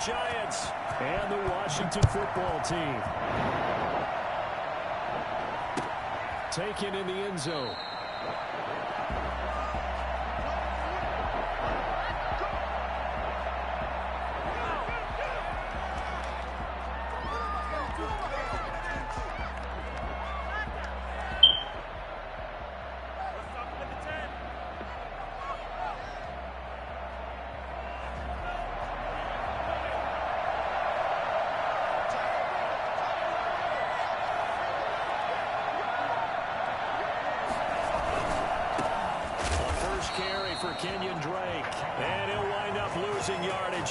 Giants and the Washington football team. Taken in the end zone.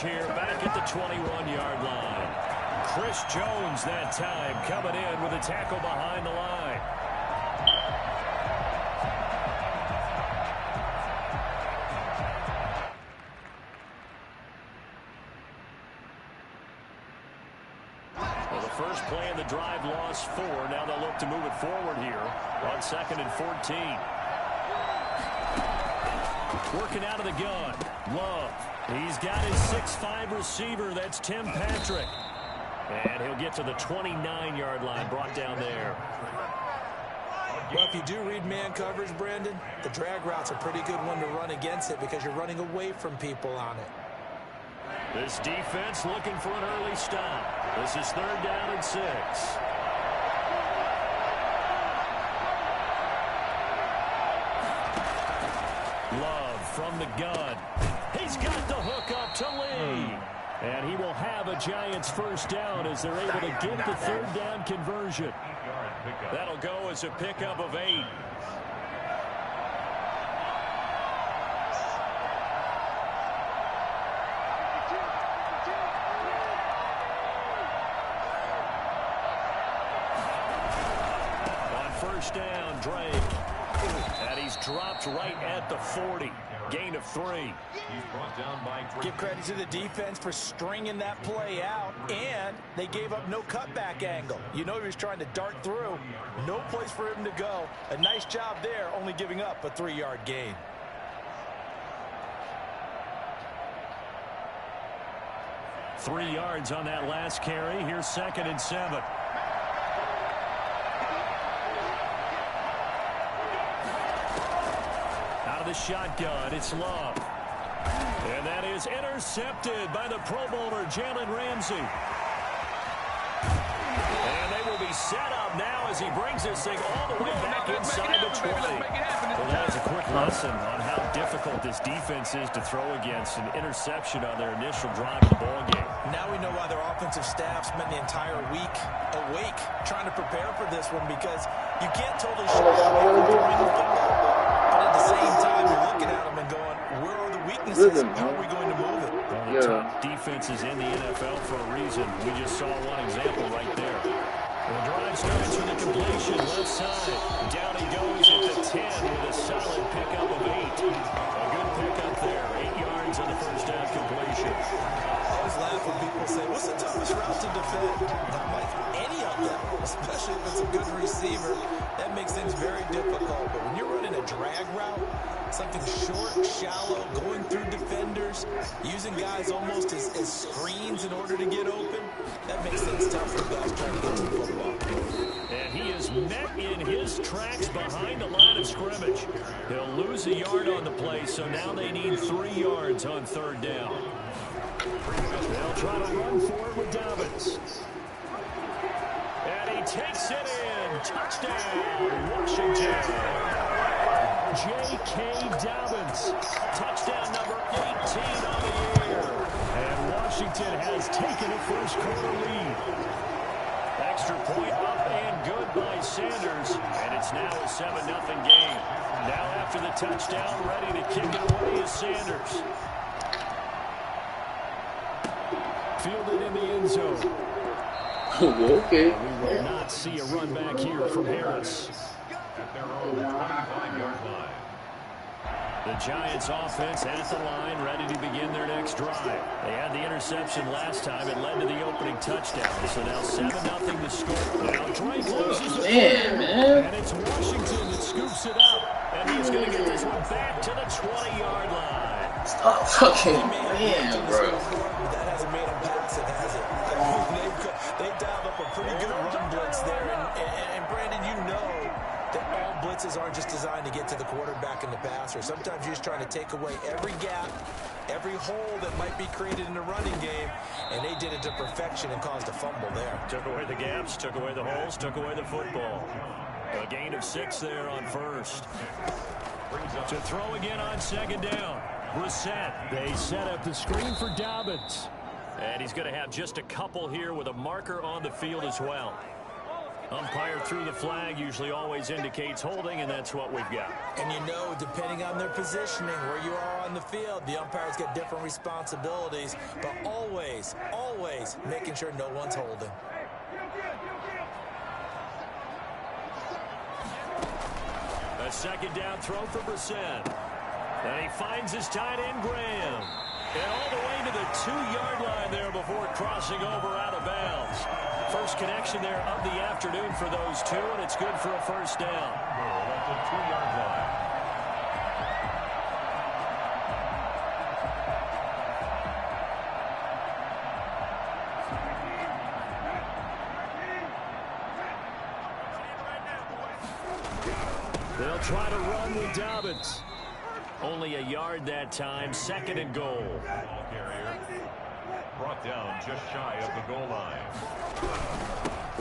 Here back at the 21-yard line. Chris Jones that time coming in with a tackle behind the line. Well, the first play in the drive lost 4. Now they'll look to move it forward here on 2nd and 14. Working out of the gun. Love. He's got his 6'5" receiver. That's Tim Patrick. And he'll get to the 29-yard line, brought down there. Well, if you do read man coverage, Brandon, the drag route's a pretty good one to run against it because you're running away from people on it. This defense looking for an early stop. This is 3rd down and 6. Love from the gun. He's got the hook up to Lee. And he will have a Giants first down as they're able to get the 3rd down conversion. That'll go as a pickup of 8. On first down, Drake. And he's dropped right at the 40. Gain of 3. Give credit to the defense for stringing that play out, and they gave up no cutback angle. You know he was trying to dart through. No place for him to go. A nice job there, only giving up a 3-yard gain. Three yards on that last carry. Here's 2nd and 7. The shotgun, it's Love. And that is intercepted by the Pro Bowler, Jalen Ramsey. And they will be set up now as he brings this thing all the way back inside the 20. Well, that is a quick lesson on how difficult this defense is to throw against. An interception on their initial drive of the ballgame. Now we know why their offensive staff spent the entire week awake trying to prepare for this one, because you can't totally shut out people throwing the football. But at the same time, you're looking at them and going, where are the weaknesses? How are we going to move it? One of the top defenses in the NFL for a reason. We just saw one example right there. The drive starts with a completion left side. Down he goes at the 10 with a solid pickup of 8. A good pickup there. 8 yards on the first down completion. I always laugh when people say, what's the toughest route to defend? Not like any of them, especially if it's a good receiver. That makes things very difficult. But when you're running a drag route, something short, shallow, going through defenders, using guys almost as screens in order to get open, that makes things tough for guys trying to get to the football. And he is met in his tracks behind the line of scrimmage. He'll lose a yard on the play, so now they need 3 yards on 3rd down. They'll try to run for it with Dobbins. And he takes it in. Touchdown, Washington. J.K. Dobbins. Touchdown number 18 on the year. And Washington has taken a first-quarter lead. Extra point up and good by Sanders. And it's now a 7-0 game. Now after the touchdown, ready to kick it away is Sanders. Fielded in the end zone. Okay. We will not see a run back here from Harris. At their own 25-yard line. The Giants offense at the line, ready to begin their next drive. They had the interception last time. It led to the opening touchdown. So now 7-0 to score. Now Drake loses the man. And it's Washington that scoops it up. And he's going to get this one back to the 20-yard line. Stop fucking man, bro. That hasn't made him back. Sometimes you're just trying to take away every gap, every hole that might be created in the running game, and they did it to perfection and caused a fumble there. Took away the gaps, took away the holes, took away the football. A gain of 6 there on first. To throw again on second down. Brissett. They set up the screen for Dobbins. And he's going to have just a couple here with a marker on the field as well. Umpire threw the flag, usually always indicates holding, and that's what we've got. And you know, depending on their positioning, where you are on the field, the umpires get different responsibilities, but always, always making sure no one's holding. A second down throw for Brissett. And he finds his tight end, Graham. And all the way to the 2-yard line there before crossing over out of bounds. First connection there of the afternoon for those two, and it's good for a first down. At the 2-yard line. They'll try to run with Dobbins. Only a yard that time, second and goal. Ball carrier brought down just shy of the goal line.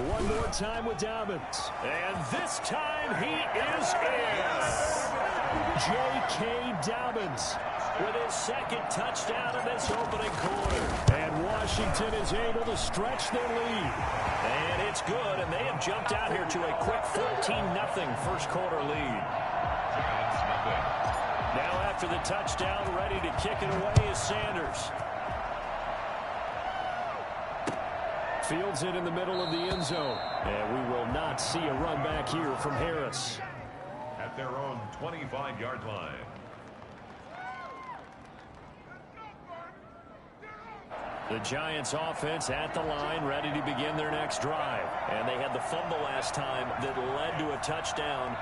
One more time with Dobbins. And this time he is in. J.K. Dobbins With his second touchdown in this opening quarter. And Washington is able to stretch their lead. And it's good, and they have jumped out here to a quick 14-0 first quarter lead. Giants nothing. Now after the touchdown, ready to kick it away is Sanders. Fields it in the middle of the end zone. And we will not see a run back here from Harris. At their own 25-yard line. The Giants offense at the line, ready to begin their next drive. And they had the fumble last time that led to a touchdown.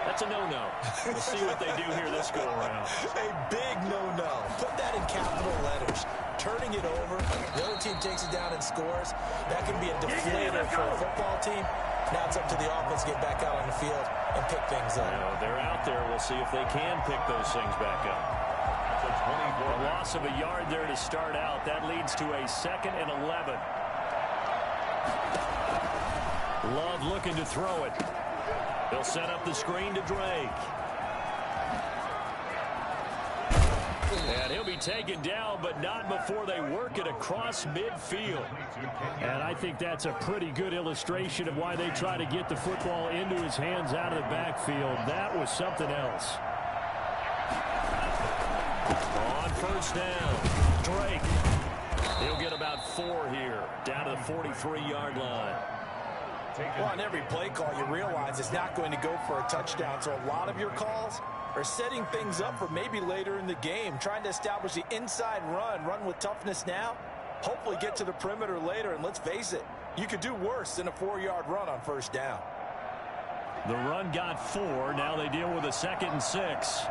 That's a no-no. We'll see what they do here this go-around. A big no-no. Put that in capital letters. Turning it over, the other team takes it down and scores. That can be a deflator for a football team. Now it's up to the offense to get back out on the field and pick things up. They're out there. We'll see if they can pick those things back up. A loss of a yard there to start out. That leads to a 2nd and 11. Love looking to throw it. He'll set up the screen to Drake. And he'll be taken down, but not before they work it across midfield. And I think that's a pretty good illustration of why they try to get the football into his hands out of the backfield. That was something else. On first down, Drake. He'll get about 4 here, down to the 43-yard line. Well, on every play call, you realize it's not going to go for a touchdown. So a lot of your calls are setting things up for maybe later in the game, trying to establish the inside run with toughness now, hopefully get to the perimeter later. And let's face it, you could do worse than a 4-yard run on first down. The run got 4. Now they deal with a 2nd and 6.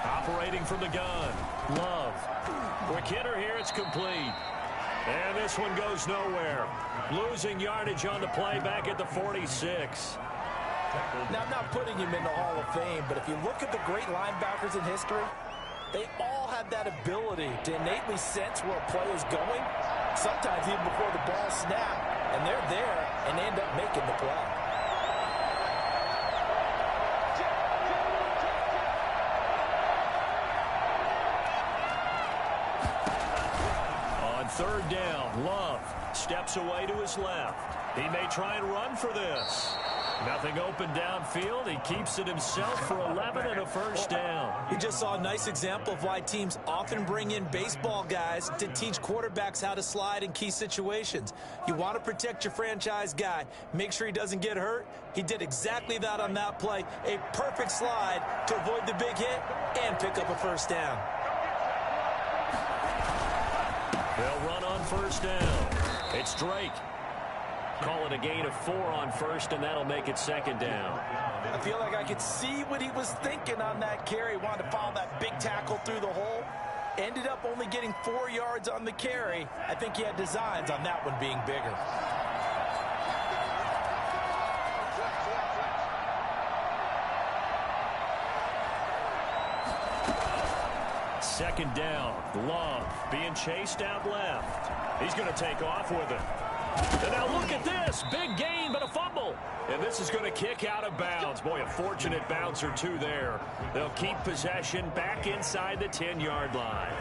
Operating from the gun, Love. Quick hitter here, it's complete. And this one goes nowhere. Losing yardage on the play back at the 46. Now, I'm not putting him in the Hall of Fame, but if you look at the great linebackers in history, they all have that ability to innately sense where a play is going, sometimes even before the ball snapped, and they're there and they end up making the play. On third down, Love steps away to his left. He may try and run for this. Nothing open downfield. He keeps it himself for 11 and a first down. We just saw a nice example of why teams often bring in baseball guys to teach quarterbacks how to slide in key situations. You want to protect your franchise guy. Make sure he doesn't get hurt. He did exactly that on that play. A perfect slide to avoid the big hit and pick up a first down. They'll run on first down. It's Drake. Call it a gain of 4 on first, and that'll make it 2nd down. I feel like I could see what he was thinking on that carry. Wanted to follow that big tackle through the hole. Ended up only getting 4 yards on the carry. I think he had designs on that one being bigger. second down. Love being chased out left. He's going to take off with it. And now look at this. Big gain, but a fumble. And this is going to kick out of bounds. Boy, a fortunate bounce or two there. They'll keep possession back inside the 10-yard line.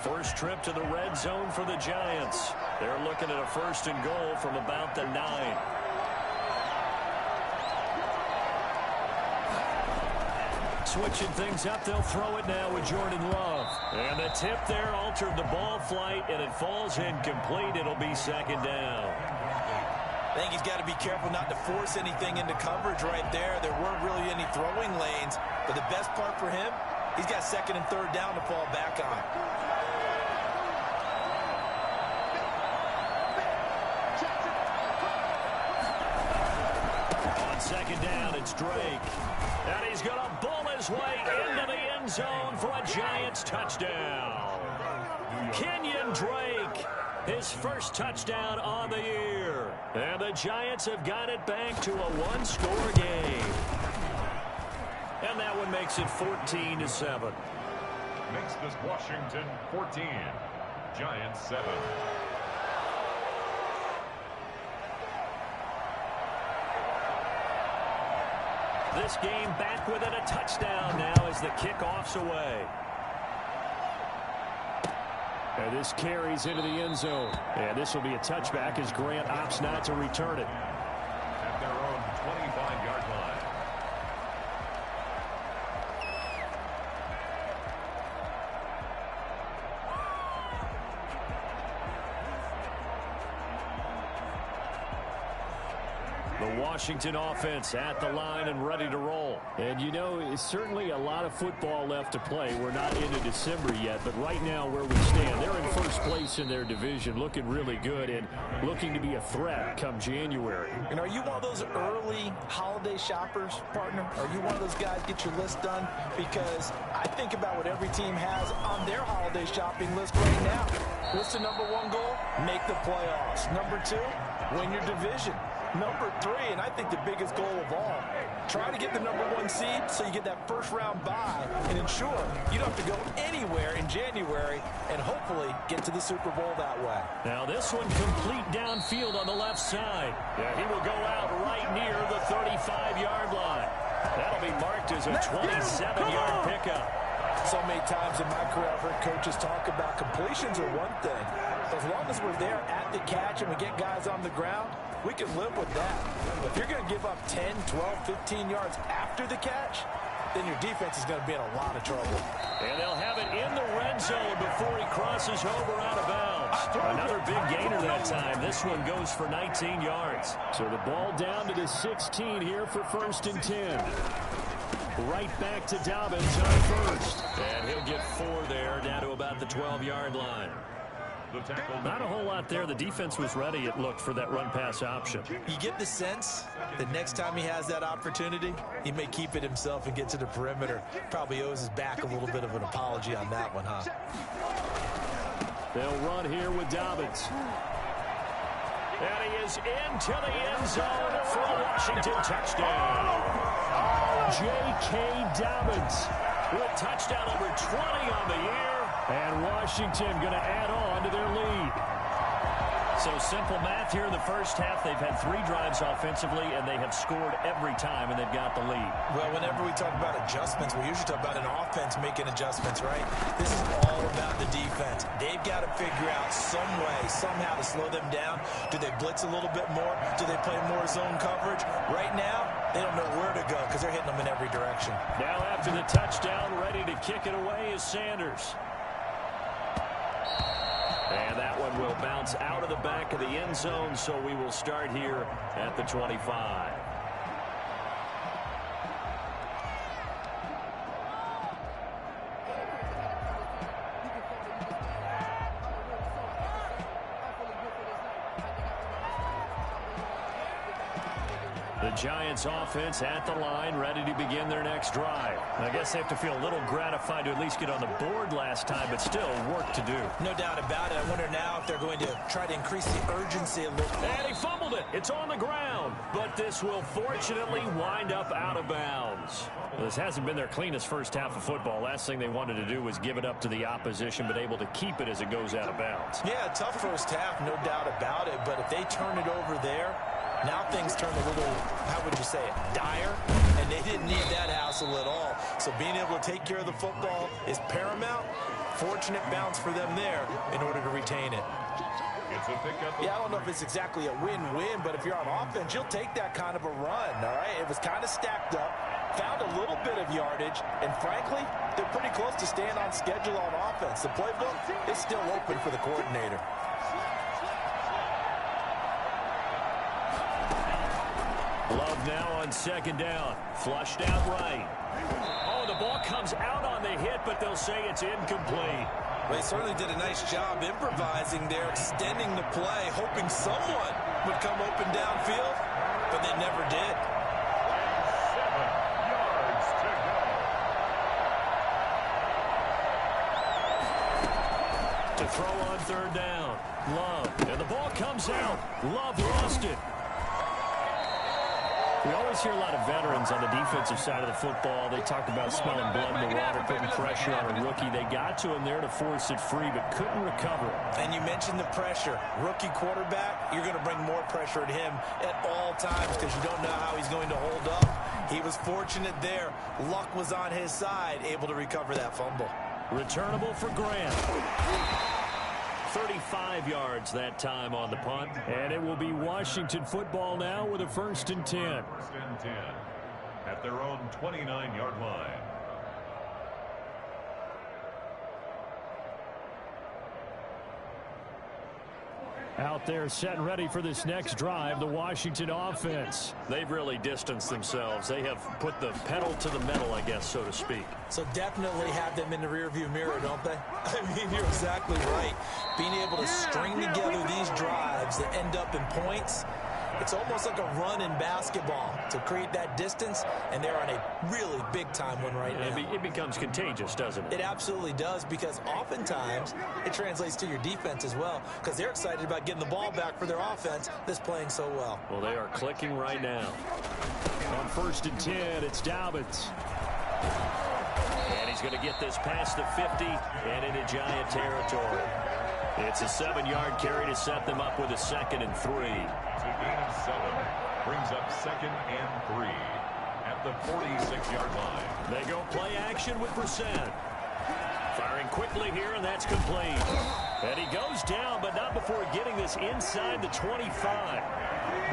First trip to the red zone for the Giants. They're looking at a 1st and goal from about the 9. Switching things up, they'll throw it now with Jordan Love. And the tip there altered the ball flight, and it falls incomplete. It'll be second down. I think he's got to be careful not to force anything into coverage right there. There weren't really any throwing lanes, but the best part for him, he's got 2nd and 3rd down to fall back on. On second down, it's Drake. And he's going to bull his way into the end zone for a Giants touchdown. Kenyon Drake, his first touchdown on the year. And the Giants have got it back to a 1-score game. And that one makes it 14-7. Makes this Washington 14. Giants 7. This game back within a touchdown now as the kickoff's away. And this carries into the end zone. And this will be a touchback as Grant opts not to return it. At their own 25-yard line. The Washington offense at the line and ready to roll. And you know, it's certainly a lot of football left to play. We're not into December yet, but right now where we stand, they're in first place in their division, looking really good and looking to be a threat come January. And are you one of those early holiday shoppers, partner? Are you one of those guys get your list done? Because I think about what every team has on their holiday shopping list right now. What's the number 1 goal? Make the playoffs. Number 2, win your division. Number 3, and I think the biggest goal of all, try to get the number 1 seed so you get that first-round bye and ensure you don't have to go anywhere in January and hopefully get to the Super Bowl that way. Now this one complete downfield on the left side. Yeah, he will go out right near the 35-yard line. That'll be marked as a 27-yard pickup. So many times in my career I've heard coaches talk about completions are one thing. As long as we're there at the catch and we get guys on the ground, we can live with that. But if you're going to give up 10, 12, 15 yards after the catch, then your defense is going to be in a lot of trouble. And they'll have it in the red zone before he crosses over out of bounds. Another big gainer that time. This one goes for 19 yards. So the ball down to the 16 here for 1st and 10. Right back to Dobbins on first. And he'll get 4 there, down to about the 12-yard line. Not a whole lot there. The defense was ready, it looked, for that run-pass option. You get the sense that next time he has that opportunity, he may keep it himself and get to the perimeter. Probably owes his back a little bit of an apology on that one, huh? They'll run here with Dobbins. And he is into the end zone for a Washington touchdown. J.K. Dobbins with touchdown number 20 on the year. And Washington going to add on to their lead. So simple math here in the first half. They've had 3 drives offensively, and they have scored every time, and they've got the lead. Well, whenever we talk about adjustments, we usually talk about an offense making adjustments, right? This is all about the defense. They've got to figure out some way, somehow to slow them down. Do they blitz a little bit more? Do they play more zone coverage? Right now, they don't know where to go because they're hitting them in every direction. Now after the touchdown, ready to kick it away is Sanders. And that one will bounce out of the back of the end zone, so we will start here at the 25. The The Giants offense at the line, ready to begin their next drive. I guess they have to feel a little gratified to at least get on the board last time, but still work to do. No doubt about it. I wonder now if they're going to try to increase the urgency a little. And he fumbled it. It's on the ground. But this will fortunately wind up out of bounds. Well, this hasn't been their cleanest first half of football. Last thing they wanted to do was give it up to the opposition, but able to keep it as it goes out of bounds. Yeah, tough first half, no doubt about it. But if they turn it over there, now things turn a little, how would you say it, dire, and they didn't need that hassle at all. So being able to take care of the football is paramount. Fortunate bounce for them there in order to retain it. Yeah, I don't know if it's exactly a win-win, but if you're on offense, you'll take that kind of a run, all right? It was kind of stacked up, found a little bit of yardage, and frankly, they're pretty close to staying on schedule on offense. The playbook is still open for the coordinator. Love now on second down. Flushed out right. Oh, the ball comes out on the hit, but they'll say it's incomplete. Well, they certainly did a nice job improvising there, extending the play, hoping someone would come open downfield, but they never did. 7 yards to go. To throw on third down. Love. And the ball comes out. Love lost it. We always hear a lot of veterans on the defensive side of the football. They talk about smelling blood in the water, putting pressure on a rookie. They got to him there to force it free, but couldn't recover. And you mentioned the pressure. Rookie quarterback, you're going to bring more pressure at him at all times because you don't know how he's going to hold up. He was fortunate there. Luck was on his side, able to recover that fumble. Returnable for Grant. 35 yards that time on the punt. And it will be Washington football now with a 1st and 10. 1st and 10 at their own 29-yard line. Out there set and ready for this next drive, the Washington offense. They've really distanced themselves. They have put the pedal to the metal, I guess, so to speak. So definitely have them in the rearview mirror, don't they? I mean, you're exactly right. Being able to string together these drives that end up in points, it's almost like a run in basketball to create that distance, and they're on a really big-time one right now. It becomes contagious, doesn't it? It absolutely does, because oftentimes it translates to your defense as well, because they're excited about getting the ball back for their offense that's playing so well. Well, they are clicking right now. On 1st and 10, it's Dobbins. And he's going to get this past the 50 and into Giant territory. It's a 7-yard carry to set them up with a 2nd and 3. To gain of 7, brings up 2nd and 3 at the 46-yard line. They go play action with Brissett. Firing quickly here, and that's complete. And he goes down, but not before getting this inside the 25.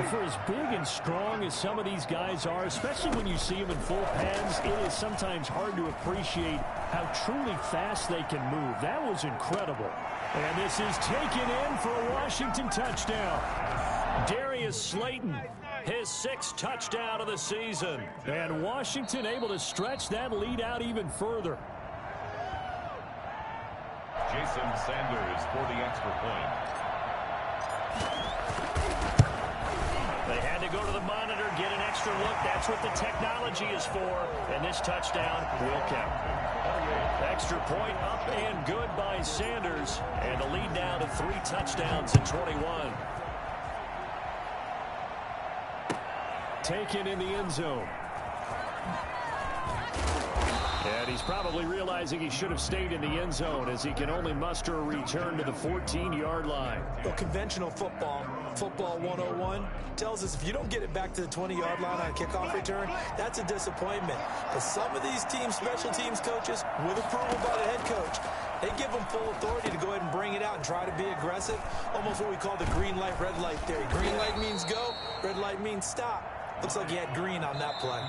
For as big and strong as some of these guys are, especially when you see them in full pads, it is sometimes hard to appreciate how truly fast they can move. That was incredible. And this is taken in for a Washington touchdown. Darius Slayton, his 6th touchdown of the season. And Washington able to stretch that lead out even further. Jason Sanders for the extra point. They had to go to the monitor, get an extra look. That's what the technology is for. And this touchdown will count. Extra point up and good by Sanders. And the lead down to 3 touchdowns in 21. Taken in the end zone. And he's probably realizing he should have stayed in the end zone as he can only muster a return to the 14-yard line. Well, conventional football 101, tells us if you don't get it back to the 20-yard line on a kickoff return, that's a disappointment. But some of these teams, special teams coaches, with approval by the head coach, they give them full authority to go ahead and bring it out and try to be aggressive. Almost what we call the green light, red light theory. Green light means go, red light means stop. Looks like he had green on that play.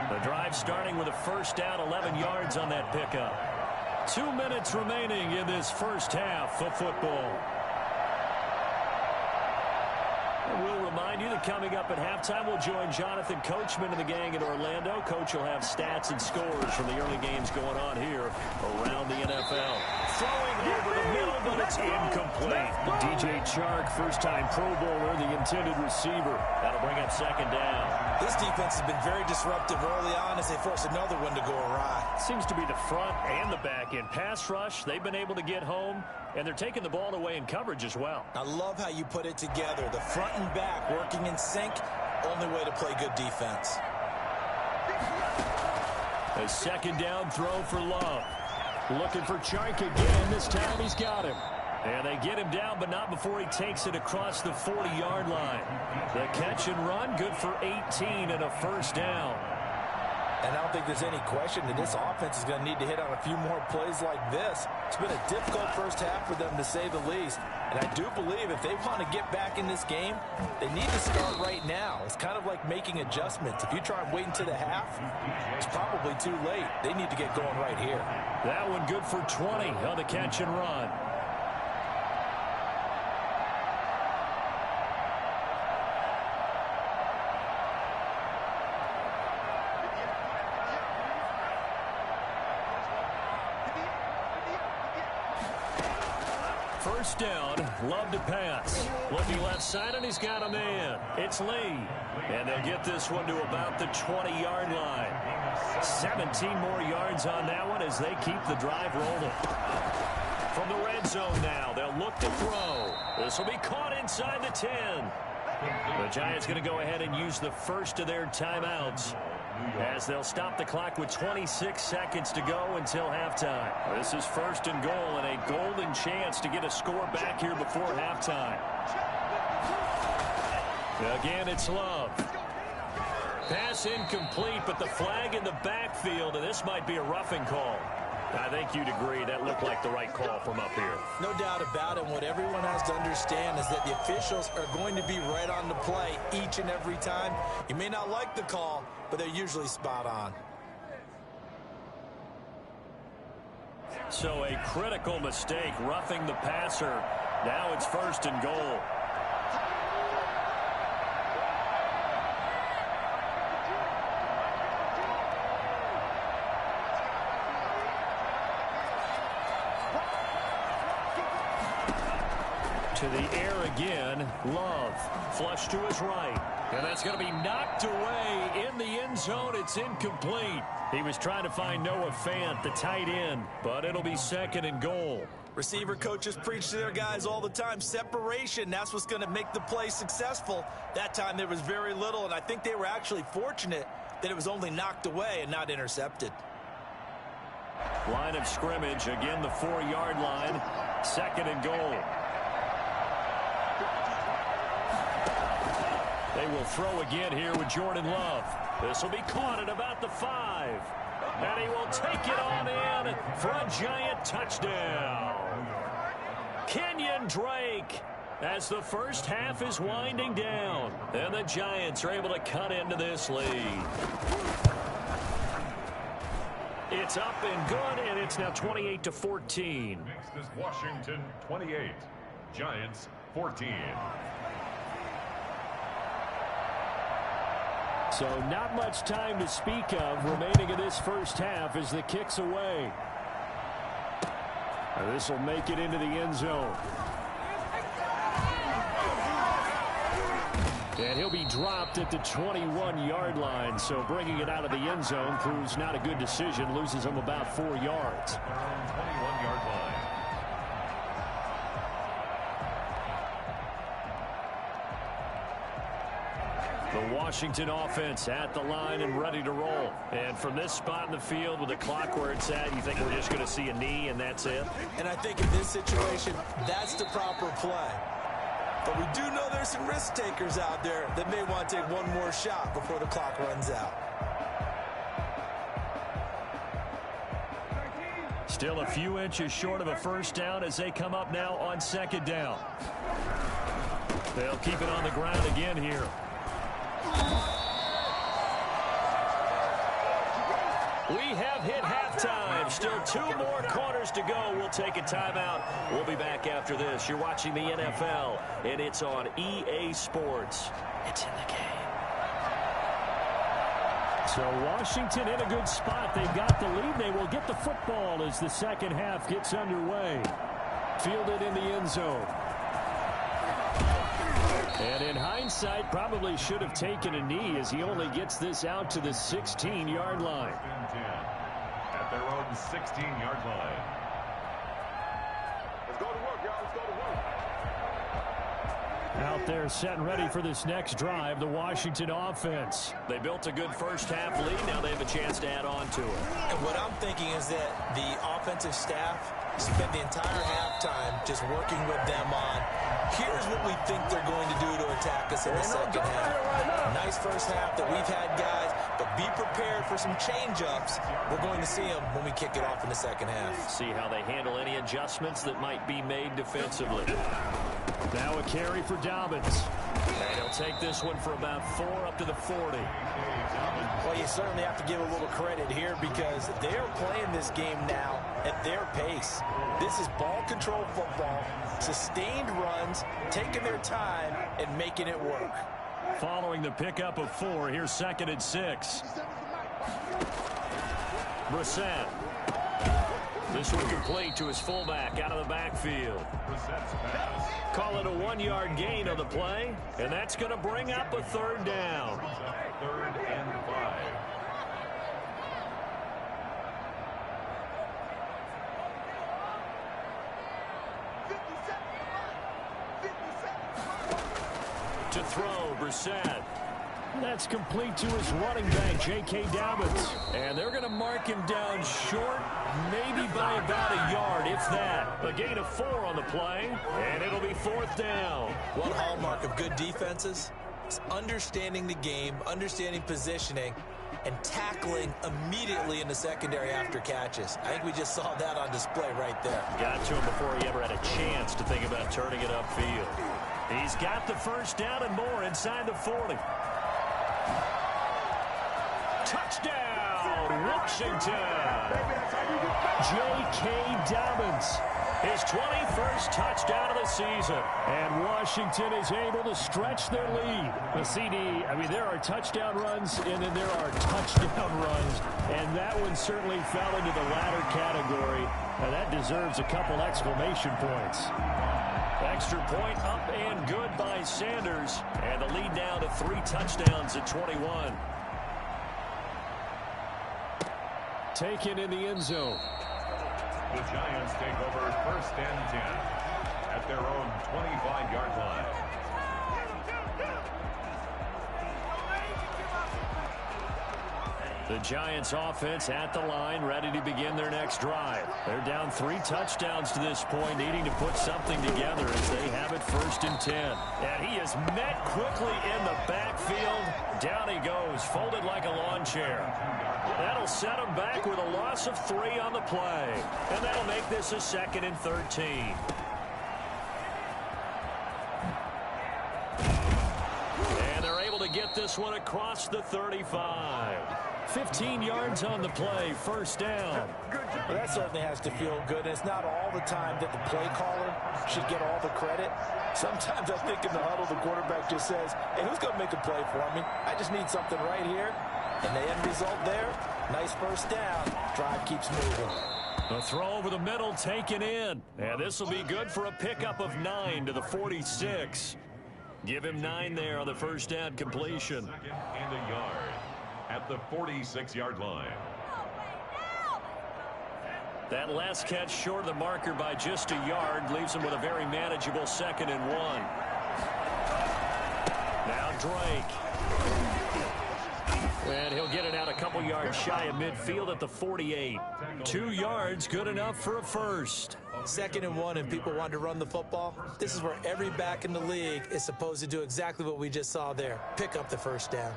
The drive starting with a 1st down, 11 yards on that pickup. 2 minutes remaining in this first half of football. We'll remind you that coming up at halftime, we'll join Jonathan Coachman and the gang in Orlando. Coach will have stats and scores from the early games going on here around the NFL. Throwing over the middle, but it's incomplete. DJ Chark, first-time Pro Bowler, the intended receiver. That'll bring up 2nd down. This defense has been very disruptive early on as they force another one to go awry. Seems to be the front and the back end. Pass rush, they've been able to get home, and they're taking the ball away in coverage as well. I love how you put it together. The front and back working in sync, only way to play good defense. A second down throw for Love. Looking for Chark again. This time he's got him. And they get him down, but not before he takes it across the 40-yard line. The catch and run, good for 18 and a first down. And I don't think there's any question that this offense is going to need to hit on a few more plays like this. It's been a difficult first half for them, to say the least. And I do believe if they want to get back in this game, they need to start right now. It's kind of like making adjustments. If you try and wait until the half, it's probably too late. They need to get going right here. That one good for 20 on the catch and run. First down, Love to pass. Looking left side, and he's got a man. It's Lee. And they'll get this one to about the 20-yard line. 17 more yards on that one as they keep the drive rolling. From the red zone now, they'll look to throw. This will be caught inside the 10. The Giants going to go ahead and use the first of their timeouts, as they'll stop the clock with 26 seconds to go until halftime. This is first and goal, and a golden chance to get a score back here before halftime. Again, it's Love. Pass incomplete, but the flag in the backfield, and this might be a roughing call. I think you'd agree that looked like the right call from up here. No doubt about it. What everyone has to understand is that the officials are going to be right on the play each and every time. You may not like the call, but they're usually spot on. So a critical mistake, roughing the passer. Now it's first and goal. To the air again, Love. Flush to his right. And that's going to be knocked away in the end zone. It's incomplete. He was trying to find Noah Fant, the tight end, but it'll be second and goal. Receiver coaches preach to their guys all the time. Separation, that's what's going to make the play successful. That time there was very little, and I think they were actually fortunate that it was only knocked away and not intercepted. Line of scrimmage, again the 4-yard line. Second and goal. They will throw again here with Jordan Love. This will be caught at about the 5. And he will take it on in for a giant touchdown. Kenyon Drake, as the first half is winding down. And the Giants are able to cut into this lead. It's up and good, and it's now 28-14. Next is Washington 28, Giants 14. So not much time to speak of remaining in this first half as the kick's away. And this will make it into the end zone. And he'll be dropped at the 21-yard line. So bringing it out of the end zone proves not a good decision. Loses him about 4 yards. 21-yard line. The Washington offense at the line and ready to roll. And from this spot in the field with the clock where it's at, you think we're just going to see a knee and that's it? And I think in this situation, that's the proper play. But we do know there's some risk takers out there that may want to take one more shot before the clock runs out. Still a few inches short of a first down as they come up now on second down. They'll keep it on the ground again here. We have hit halftime. Still 2 more quarters to go. We'll take a timeout. We'll be back after this. You're watching the NFL, and it's on EA Sports. It's in the game. So Washington in a good spot. They've got the lead. They will get the football as the second half gets underway. Fielded in the end zone. And in hindsight, probably should have taken a knee as he only gets this out to the 16-yard line. At their own 16-yard line. Let's go to work, y'all. Let's go to work. Out there set and ready for this next drive, the Washington offense. They built a good first-half lead. Now they have a chance to add on to it. And what I'm thinking is that the offensive staff spend the entire halftime just working with them on, here's what we think they're going to do to attack us in the second half. Nice first half that we've had, guys, but be prepared for some change-ups. We're going to see them when we kick it off in the second half. See how they handle any adjustments that might be made defensively. Now a carry for Dobbins. And he'll take this one for about 4 up to the 40. Well, you certainly have to give a little credit here because they're playing this game now at their pace. This is ball control football, sustained runs, taking their time, and making it work. Following the pickup of 4, here's 2nd and 6. Brissett. This one complete to his fullback out of the backfield. Call it a 1-yard gain on the play, and that's going to bring up a 3rd down. 3rd and 5. To throw, Brissett. That's complete to his running back, J.K. Dobbins. And they're going to mark him down short, maybe by about a yard, if that. A gain of 4 on the play, and it'll be 4th down. One hallmark of good defenses is understanding the game, understanding positioning, and tackling immediately in the secondary after catches. I think we just saw that on display right there. Got to him before he ever had a chance to think about turning it upfield. He's got the 1st down and more inside the 40. Touchdown, Washington! J.K. Dobbins, His 21st touchdown of the season. and Washington is able to stretch their lead. The CD, I mean, there are touchdown runs, and then there are touchdown runs, and that one certainly fell into the latter category. Now, that deserves a couple exclamation points. Extra point up and good by Sanders. And the lead now to 3 touchdowns at 21. Taken in the end zone. The Giants take over 1st and 10 at their own 25-yard line. The Giants offense at the line, ready to begin their next drive. They're down 3 touchdowns to this point, needing to put something together as they have it 1st and 10. And he is met quickly in the backfield. Down he goes, folded like a lawn chair. That'll set him back with a loss of 3 on the play. And that'll make this a 2nd and 13. And they're able to get this one across the 35. 15 yards on the play, 1st down. Well, that certainly has to feel good. It's not all the time that the play caller should get all the credit. Sometimes I think in the huddle, the quarterback just says, hey, who's going to make a play for me? I just need something right here. And the end result there, nice 1st down. Drive keeps moving. The throw over the middle taken in. And this will be good for a pickup of 9 to the 46. Give him 9 there on the 1st down completion. 2nd and a yard at the 46-yard line. That last catch short of the marker by just a yard leaves him with a very manageable 2nd and 1. Now Drake. And he'll get it out a couple yards shy of midfield at the 48. 2 yards, good enough for a 1st. 2nd and 1 and people want to run the football. This is where every back in the league is supposed to do exactly what we just saw there. Pick up the 1st down.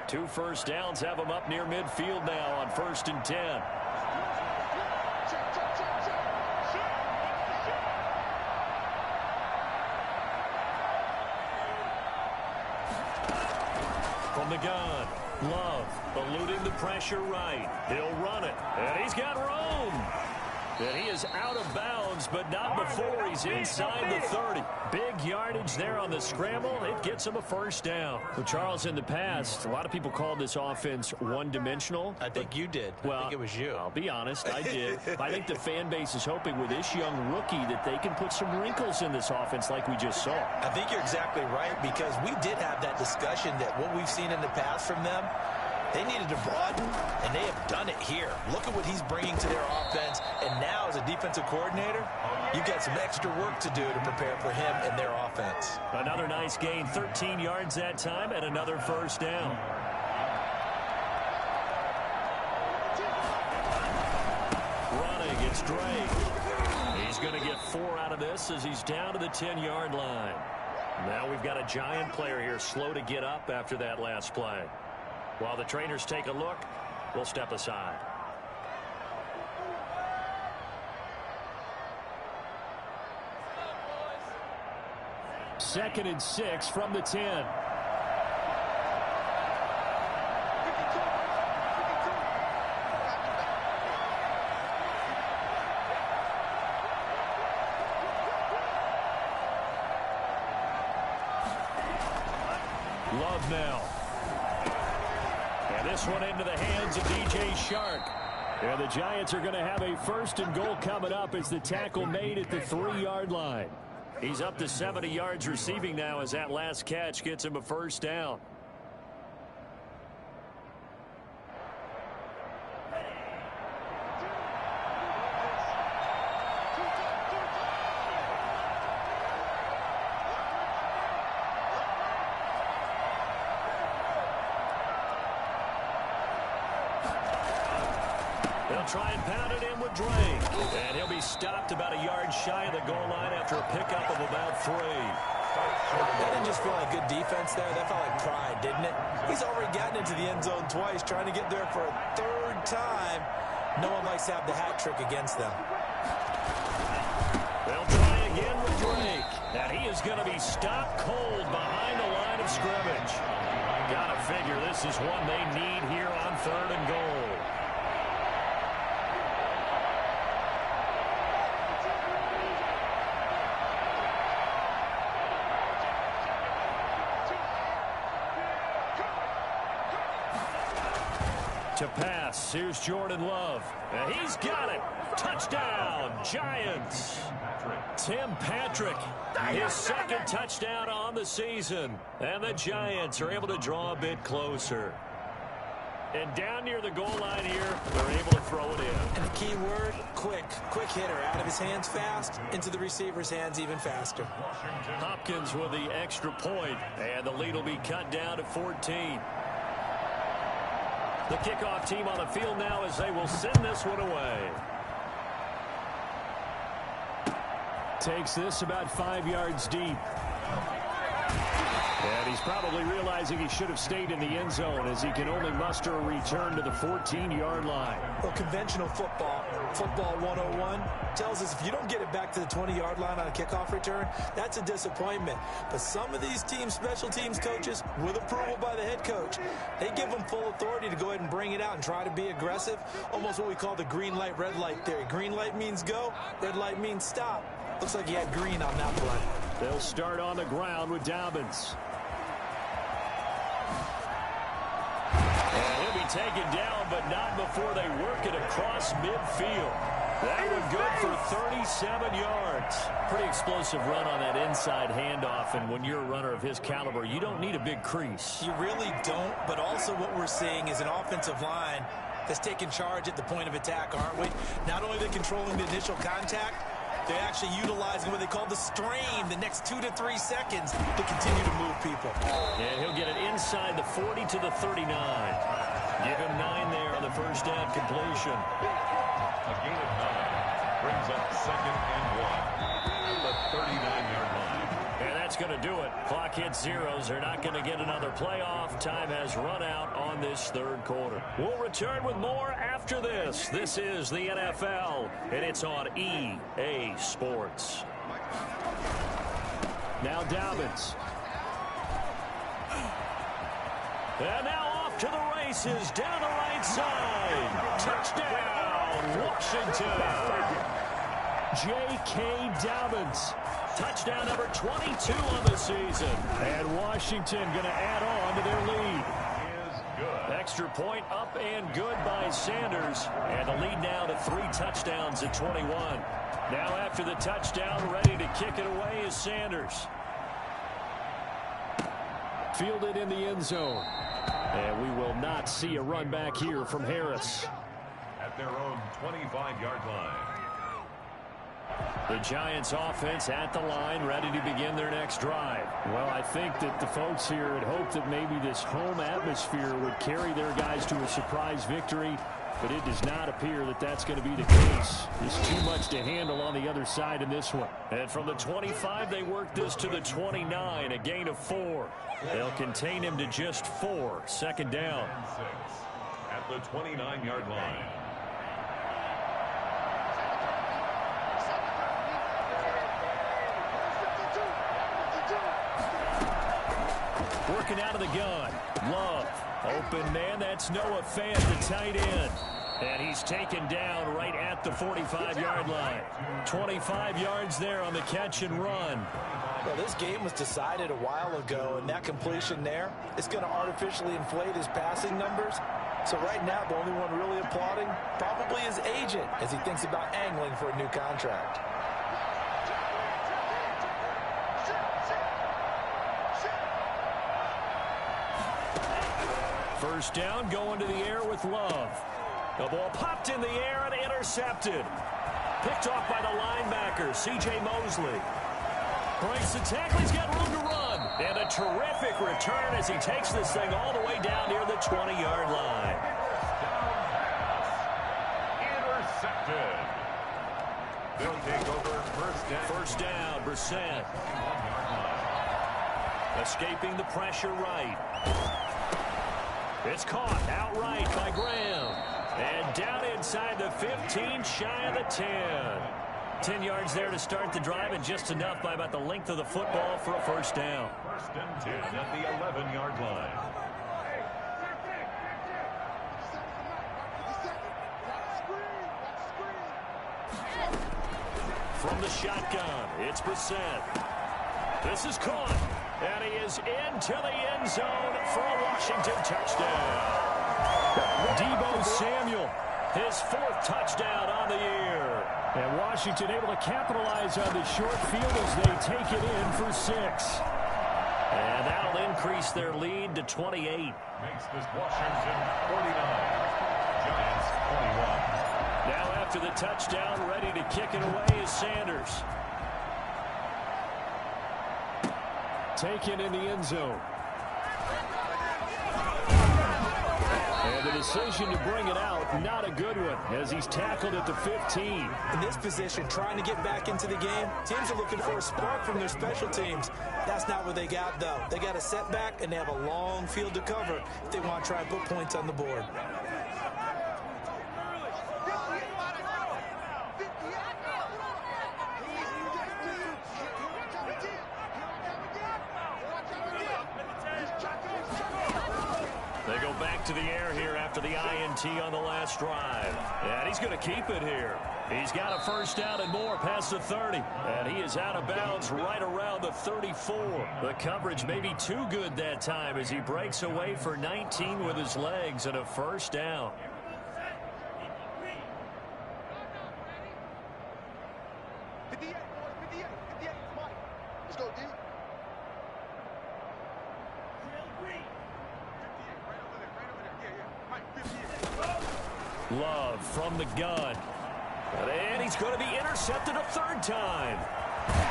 Two 1st downs have him up near midfield now on 1st and 10. From the gun, Love eluding the pressure right. He'll run it, and he's got room. And he is out of bounds, but not before he's inside the 30. Big yardage there on the scramble. It gets him a first down. Well, Charles, in the past, a lot of people called this offense one-dimensional. I think you did. Well, I think it was you. I'll be honest, I did. I think the fan base is hoping with this young rookie that they can put some wrinkles in this offense like we just saw. I think you're exactly right, because we did have that discussion that what we've seen in the past from them, they needed to broaden, and they have done it here. Look at what he's bringing to their offense, and now as a defensive coordinator, you've got some extra work to do to prepare for him and their offense. Another nice gain, 13 yards that time, and another first down. Running, it's Drake. He's going to get 4 out of this as he's down to the 10-yard line. Now we've got a Giant player here slow to get up after that last play. While the trainers take a look, we'll step aside. Second and 6 from the 10. Love now. And this one into the hands of DJ Shark. And the Giants are going to have a first and goal coming up as the tackle made at the 3-yard line. He's up to 70 yards receiving now as that last catch gets him a first down. They'll try and pound it in with Drake. And he'll be stopped about a yard shy of the goal line after a pickup of about 3. That didn't just feel like good defense there. That felt like pride, didn't it? He's already gotten into the end zone twice, trying to get there for a 3rd time. No one likes to have the hat trick against them. They'll try again with Drake. And he is going to be stopped cold behind the line of scrimmage. Gotta figure this is one they need here on 3rd and goal. To pass, here's Jordan Love. And he's got it. Touchdown, Giants. Tim Patrick, his 2nd touchdown on the season. And the Giants are able to draw a bit closer. And down near the goal line here, they're able to throw it in. And the key word, quick. Quick hitter. Out of his hands fast, into the receiver's hands even faster. Hopkins with the extra point. And the lead will be cut down to 14. The kickoff team on the field now as they will send this one away. Takes this about 5 yards deep. And he's probably realizing he should have stayed in the end zone as he can only muster a return to the 14-yard line. Well, conventional football 101, tells us if you don't get it back to the 20-yard line on a kickoff return, that's a disappointment. But some of these teams, special teams coaches, with approval by the head coach, they give them full authority to go ahead and bring it out and try to be aggressive. Almost what we call the green light, red light theory. Green light means go, red light means stop. Looks like he had green on that play. They'll start on the ground with Dobbins. And he'll be taken down, but not before they work it across midfield. That one good for 37 yards. Pretty explosive run on that inside handoff, and when you're a runner of his caliber, you don't need a big crease. You really don't, but also what we're seeing is an offensive line that's taking charge at the point of attack, aren't we? Not only are they controlling the initial contact, they're actually utilizing what they call the strain, the next 2 to 3 seconds, to continue to move people. And he'll get it inside the 40 to the 39. Give him 9 there on the first down completion. A gain of 9 brings up 2nd and 1 at the 39-yard line. And that's going to do it. Clock hits zeros. They're not going to get another playoff. Time has run out on this 3rd quarter. We'll return with more after this. This is the NFL, and it's on EA Sports. Now Dobbins. And now off to the races down the right side. Touchdown, touchdown, Washington. J.K. Dobbins. Touchdown number 22 on the season. And Washington going to add on to their lead. Extra point up and good by Sanders. And the lead now to 3 touchdowns at 21. Now after the touchdown, ready to kick it away is Sanders. Fielded in the end zone. And we will not see a run back here from Harris. At their own 25-yard line. The Giants offense at the line, ready to begin their next drive. Well, I think that the folks here had hoped that maybe this home atmosphere would carry their guys to a surprise victory, but it does not appear that that's going to be the case. There's too much to handle on the other side in this one. And from the 25, they work this to the 29, a gain of 4. They'll contain him to just 4. Second down. At the 29-yard line. Working out of the gun. Love. Open man. That's Noah Fant, the tight end. And he's taken down right at the 45-yard line. 25 yards there on the catch and run. Well, this game was decided a while ago, and that completion there is going to artificially inflate his passing numbers. So right now, the only one really applauding probably his agent as he thinks about angling for a new contract. First down, going to the air with Love. The ball popped in the air and intercepted. Picked off by the linebacker, C.J. Mosley. Breaks the tackle, he's got room to run. And a terrific return as he takes this thing all the way down near the 20-yard line. Intercepted. They'll take over First down, Brissett. Escaping the pressure right. It's caught outright by Graham. And down inside the 15, shy of the 10. 10 yards there to start the drive, and just enough by about the length of the football for a first down. First and 10 at the 11-yard line. From the shotgun, it's Brissett. This is caught. And he is into the end zone for a Washington touchdown. Deebo Samuel, his 4th touchdown on the year. And Washington able to capitalize on the short field as they take it in for 6. And that'll increase their lead to 28. Makes this Washington 49. Giants 21. Now after the touchdown, ready to kick it away is Sanders. Taken in the end zone. And the decision to bring it out, not a good one, as he's tackled at the 15. In this position, trying to get back into the game, teams are looking for a spark from their special teams. That's not what they got, though. They got a setback, and they have a long field to cover if they want to try and put points on the board. To the air here after the INT on the last drive. And he's going to keep it here. He's got a first down and more past the 30. And he is out of bounds right around the 34. The coverage may be too good that time as he breaks away for 19 with his legs and a first down. Love from the gun. And he's going to be intercepted a 3rd time.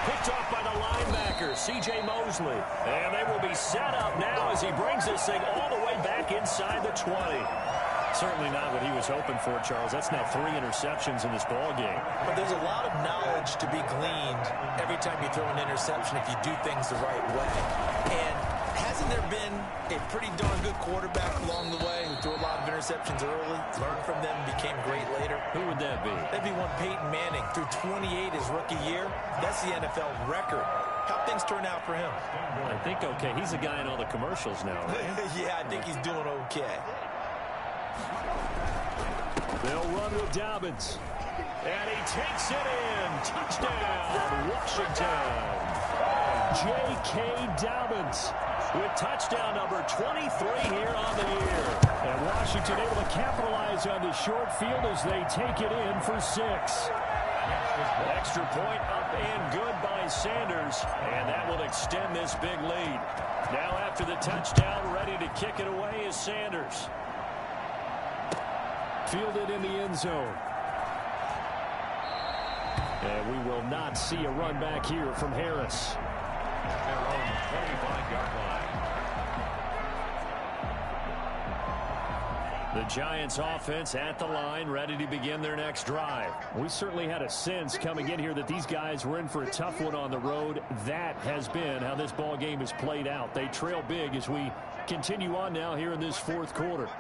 Picked off by the linebacker, C.J. Mosley. And they will be set up now as he brings this thing all the way back inside the 20. Certainly not what he was hoping for, Charles. That's now 3 interceptions in this ball game. But there's a lot of knowledge to be gleaned every time you throw an interception if you do things the right way. And hasn't there been a pretty darn good quarterback along the way who threw a lot of interceptions early, learned from them, became great later? Who would that be? That'd be one Peyton Manning. Threw 28 his rookie year. That's the NFL record. How things turn out for him? I think okay. He's a guy in all the commercials now, right? Yeah, I think he's doing okay. They'll run with Dobbins. And he takes it in. Touchdown, Washington. J.K. Dobbins with touchdown number 23 here on the year. And Washington able to capitalize on the short field as they take it in for 6. Extra point up and good by Sanders. And that will extend this big lead. Now after the touchdown, ready to kick it away is Sanders. Fielded in the end zone. And we will not see a run back here from Harris. At their own 25-yard line. The Giants offense at the line, ready to begin their next drive. We certainly had a sense coming in here that these guys were in for a tough one on the road. That has been how this ball game has played out. They trail big as we continue on now here in this fourth quarter.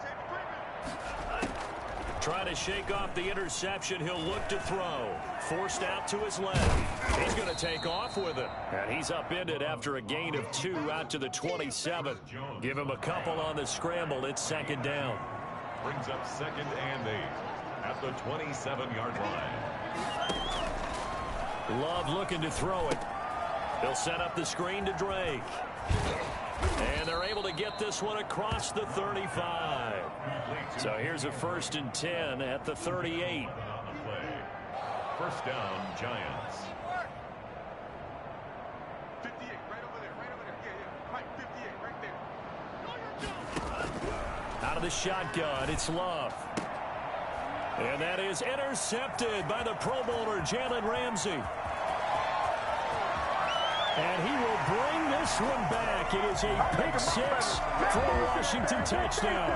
Trying to shake off the interception. He'll look to throw. Forced out to his left. He's going to take off with it. And he's upended after a gain of 2 out to the 27. Give him a couple on the scramble. It's second down. Brings up 2nd and 8 at the 27-yard line. Love looking to throw it. He'll set up the screen to Drake. And they're able to get this one across the 35. So here's a 1st and 10 at the 38. First down, Giants. 58, right over there, right over there. Yeah. Mike, 58, right there. Out of the shotgun, it's Love. And that is intercepted by the Pro Bowler, Jalen Ramsey. And he will bring this one back. It is a pick-6 for a Washington touchdown.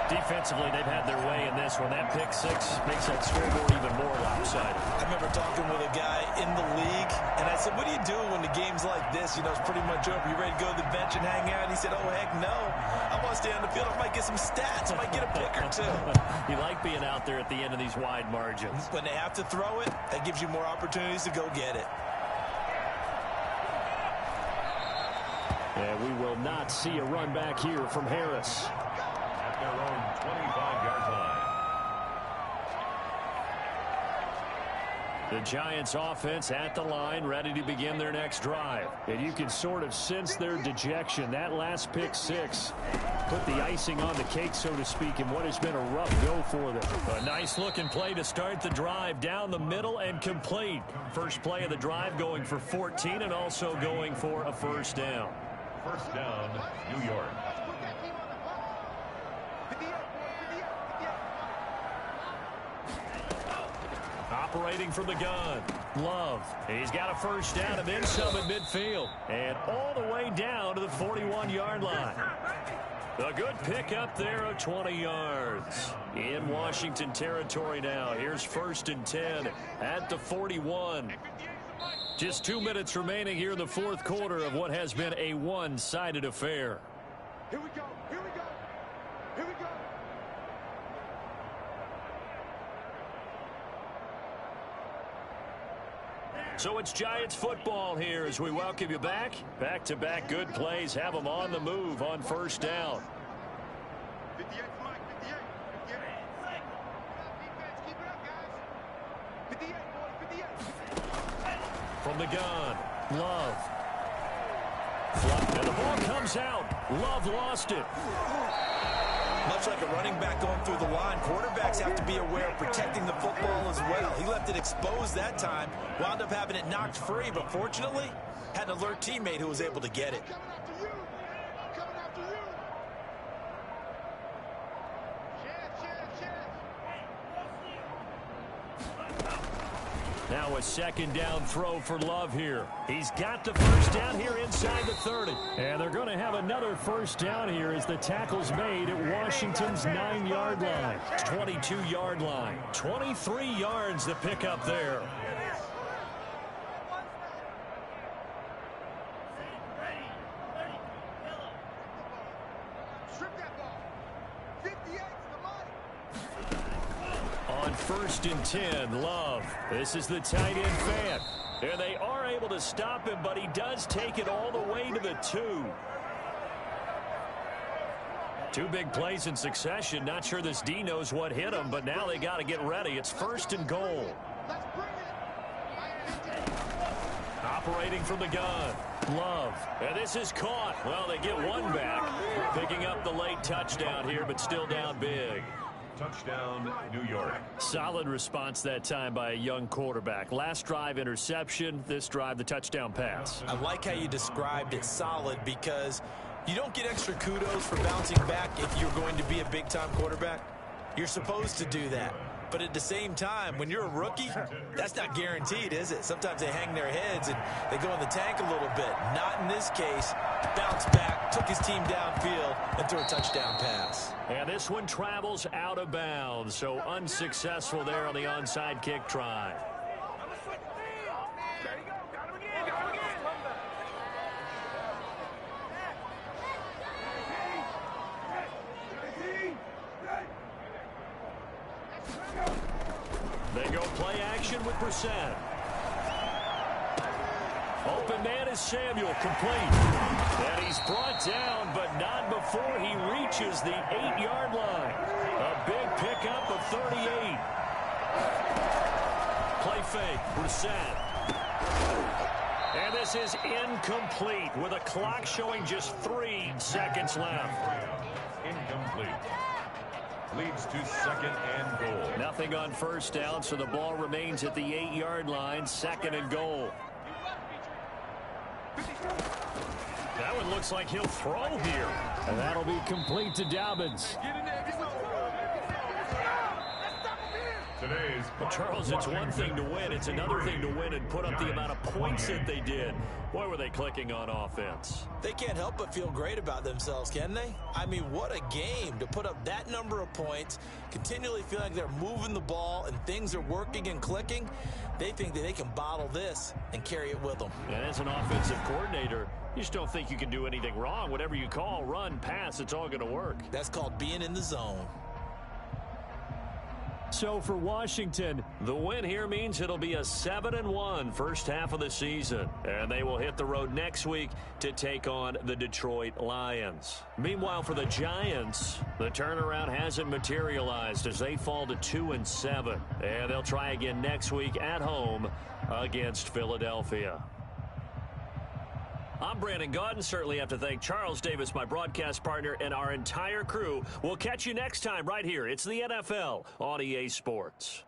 Defensively, they've had their way in this one. That pick-6 makes that scoreboard even more lopsided. I remember talking with a guy in the league, and I said, what do you do when the game's like this? You know, it's pretty much over. You ready to go to the bench and hang out? And he said, oh, heck no. I want to stay on the field. I might get some stats. I might get a pick or two. You like being out there at the end of these wide margins. When they have to throw it, that gives you more opportunities to go get it. And we will not see a run back here from Harris. At their own 25-yard line. The Giants offense at the line, ready to begin their next drive. And you can sort of sense their dejection. That last pick-6 put the icing on the cake, so to speak, in what has been a rough go for them. A nice-looking play to start the drive down the middle and complete. First play of the drive going for 14 and also going for a first down. First down, New York. Operating from the gun. Love. He's got a first down and then some at midfield. And all the way down to the 41-yard line. A good pickup there of 20 yards. In Washington territory now. Here's 1st and 10 at the 41. Just 2 minutes remaining here in the fourth quarter of what has been a one-sided affair. Here we go, here we go, here we go. So it's Giants football here as we welcome you back. Back-to-back good plays have them on the move on first down. 58, Mike, 58, 58. Defense, keep it up, guys. 58, boys, 58. From the gun, Love. And the ball comes out. Love lost it. Much like a running back going through the line, quarterbacks have to be aware of protecting the football as well. He left it exposed that time, wound up having it knocked free, but fortunately, had an alert teammate who was able to get it. Coming after you. Coming after you. Chance. Now a second down throw for Love here. He's got the first down here inside the 30. And they're going to have another first down here as the tackle's made at Washington's 9-yard line. 22-yard line. 23 yards to pick up there. Strip that ball. 58 to the money. On 1st and 10, Love. This is the tight end fan. And they are able to stop him, but he does take it all the way to the 2. Two big plays in succession. Not sure this D knows what hit him, but now they got to get ready. It's 1st and goal. Operating from the gun. Love. And this is caught. Well, they get one back. Picking up the late touchdown here, but still down big. Touchdown, New York. Solid response that time by a young quarterback. Last drive, interception. This drive, the touchdown pass. I like how you described it solid because you don't get extra kudos for bouncing back if you're going to be a big-time quarterback. You're supposed to do that. But at the same time, when you're a rookie, that's not guaranteed, is it? Sometimes they hang their heads and they go in the tank a little bit. Not in this case. Bounced back, took his team downfield, and threw a touchdown pass. And this one travels out of bounds, so unsuccessful there on the onside kick try. They go play action with Brissett. Open man is Samuel, complete. And he's brought down, but not before he reaches the 8-yard line. A big pickup of 38. Play fake, Brissett. And this is incomplete with a clock showing just 3 seconds left. Incomplete. Leads to 2nd and goal. Nothing on 1st down, so the ball remains at the 8-yard line, 2nd and goal. That one looks like he'll throw here. And that'll be complete to Dobbins. Today's Charles, it's one thing to win. It's another thing to win and put up the amount of points that they did. Boy, were they clicking on offense. They can't help but feel great about themselves, can they? I mean, what a game to put up that number of points, continually feel like they're moving the ball and things are working and clicking. They think that they can bottle this and carry it with them. And as an offensive coordinator, you just don't think you can do anything wrong. Whatever you call, run, pass, it's all going to work. That's called being in the zone. So for Washington, the win here means it'll be a 7-1 first half of the season. And they will hit the road next week to take on the Detroit Lions. Meanwhile, for the Giants, the turnaround hasn't materialized as they fall to 2-7. And they'll try again next week at home against Philadelphia. I'm Brandon Gaudin. Certainly have to thank Charles Davis, my broadcast partner, and our entire crew. We'll catch you next time right here. It's the NFL on EA Sports.